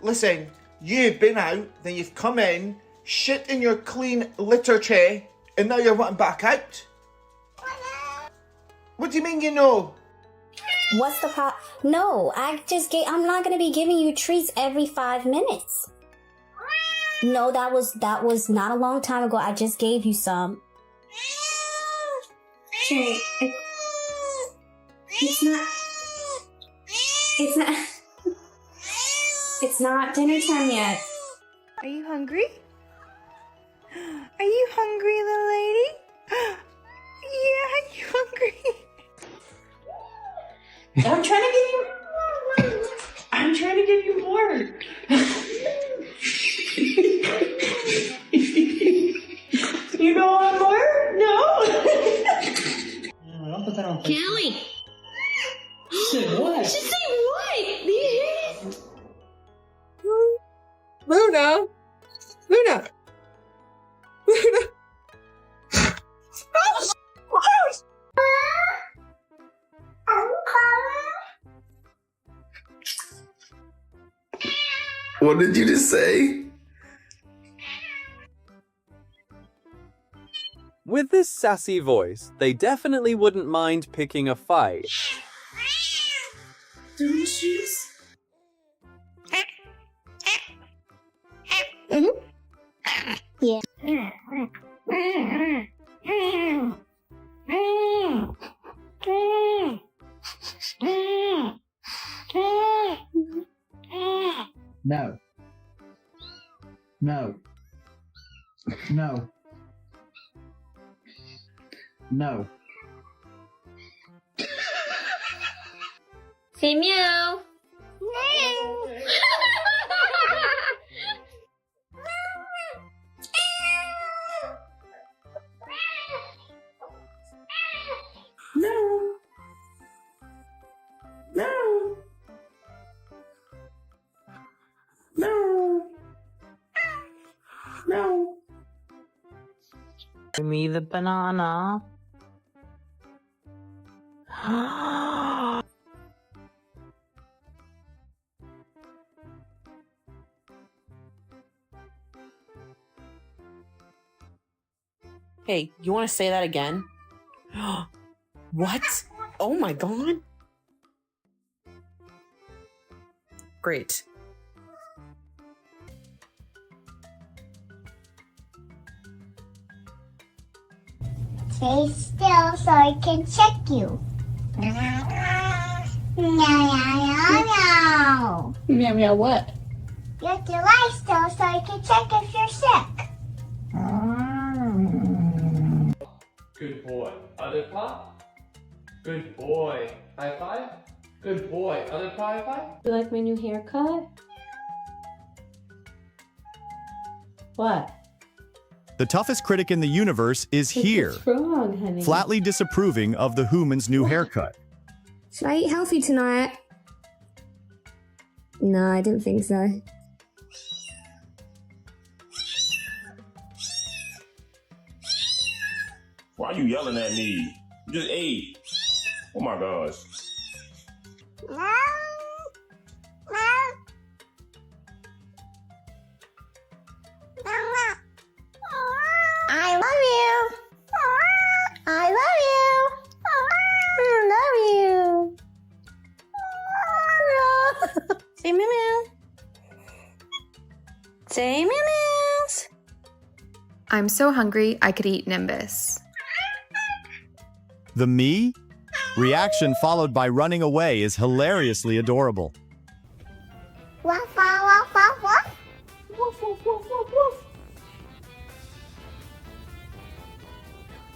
Listen, you've been out, then you've come in, shit in your clean litter tray, and now you're wanting back out? What do you mean you know? What's the problem? No, I'm not going to be giving you treats every 5 minutes. No, that was not a long time ago. I just gave you some. Sherry, it's not dinner time yet. Are you hungry? Are you hungry, little lady? Yeah, you hungry? I'm trying to give you more. You don't want more? No. Don't put that on. Kelly. Said what? She said what? Do you hear it? Luna. What did you just say? With this sassy voice, they definitely wouldn't mind picking a fight. Shoes? Yeah. No. No. No. No. Say meow. No. No. No. No. Give me the banana. Hey, you want to say that again? What? Oh my god. Great. Stay still so I can check you. Meow, meow, meow. Meow meow what? You have to lie still so I can check if you're sick. Good boy. Other paw. Good boy. High five. Good boy. Other paw, high five. You like my new haircut? What? The toughest critic in the universe is here, What's wrong, honey? flatly disapproving of the human's new haircut. Should I eat healthy tonight? No, I didn't think so. Why are you yelling at me? You just ate. Oh my gosh. I love you. I love you. I love you. Say meow meow. Say meow meows. I'm so hungry I could eat Nimbus. The me reaction followed by running away is hilariously adorable. Woof, woof, woof, woof, woof. Woof, woof, woof, woof, woof.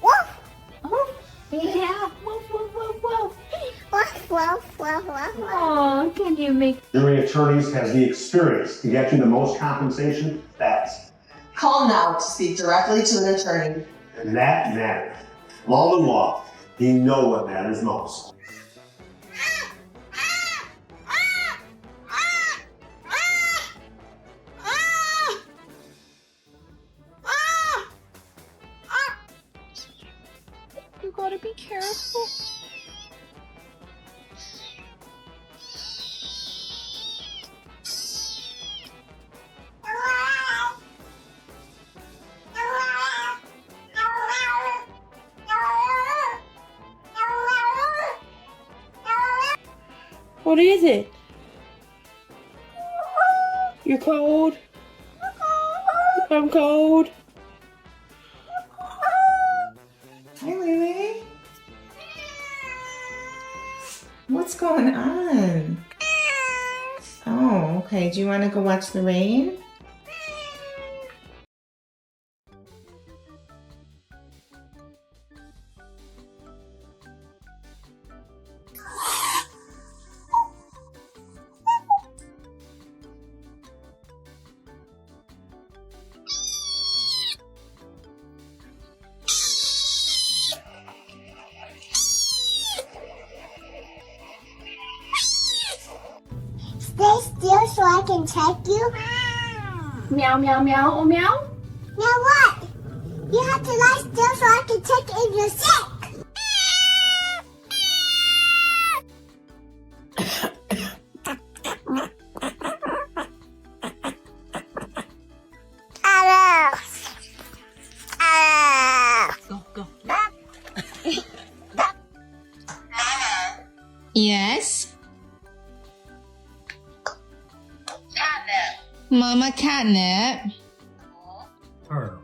Woof. Woof. Yeah. Woof, woof, woof, woof. Woof, woof, woof, woof. Oh, can you make... Jury attorneys has the experience to get you the most compensation fast. Call now to speak directly to an attorney. And that matters. Law and law, you know what matters most. You gotta be careful. What is it? You're cold? I'm cold. Hi, Lily. What's going on? Oh, okay. Do you want to go watch the rain? Stay still so I can check you. Meow, meow, meow, oh meow. Now what? You have to lie still so I can check if you're sick. Yes? Mama catnip. Her.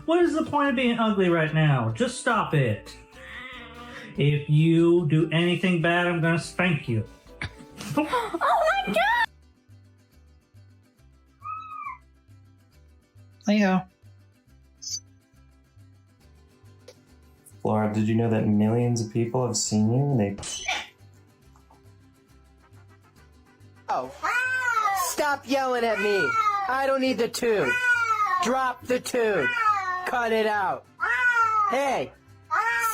What is the point of being ugly right now? Just stop it. If you do anything bad, I'm gonna spank you. Oh my god! Leo. Laura, did you know that millions of people have seen you? They. Oh. Stop yelling at me. I don't need the tune. Drop the tune. Cut it out. Hey,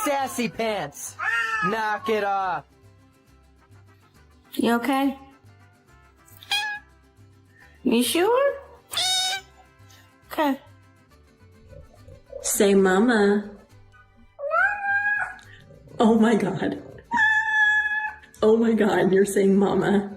sassy pants. Knock it off. You okay? You sure? Okay. Say mama. Oh my god. Oh my god, you're saying mama.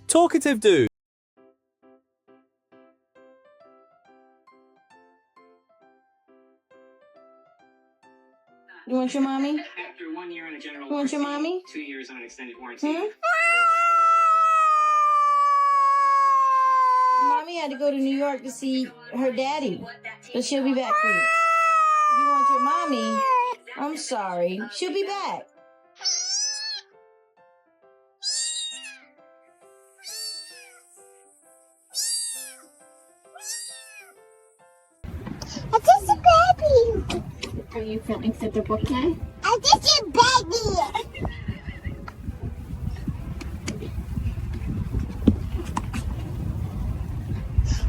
Talkative dude. You want your mommy? After 1 year on a general You want your warranty, mommy? 2 years on an extended warranty. Mommy had to go to New York to see her daddy, but she'll be back for you. You want your mommy? I'm sorry. She'll be back. I just a baby. Are you feeling such a okay? I just a baby.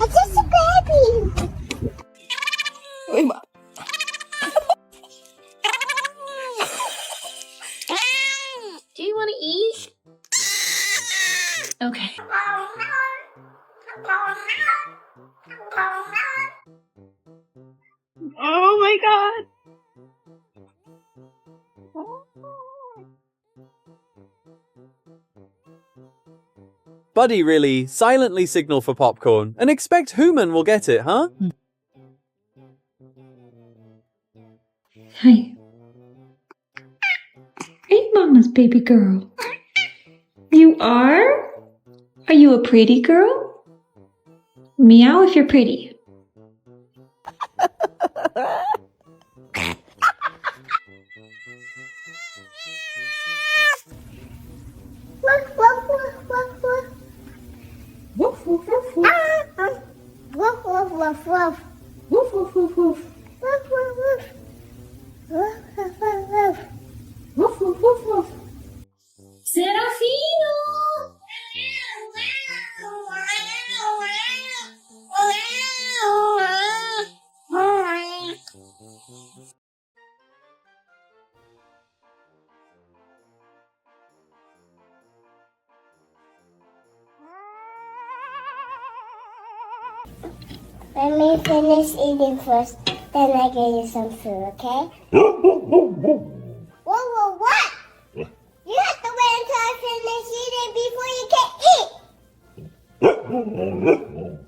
I just a baby. Wait, Mom. Do you want to eat? Okay. Oh my god. Buddy really silently signal for popcorn and expect Human will get it, huh? Hi. Are you Mama's baby girl? You are? Are you a pretty girl? Meow if you're pretty. Woof, woof, woof, woof, woof. Woof, woof, woof, woof. Woof, woof, woof, woof. Woof, woof, woof, woof. Woof, woof, woof. Woof, woof, woof, woof. Woof, woof, woof, woof. Serafino! Let me finish eating first. Then I get you some food, okay? Whoa, what? You have to wait until I finish eating before you can eat.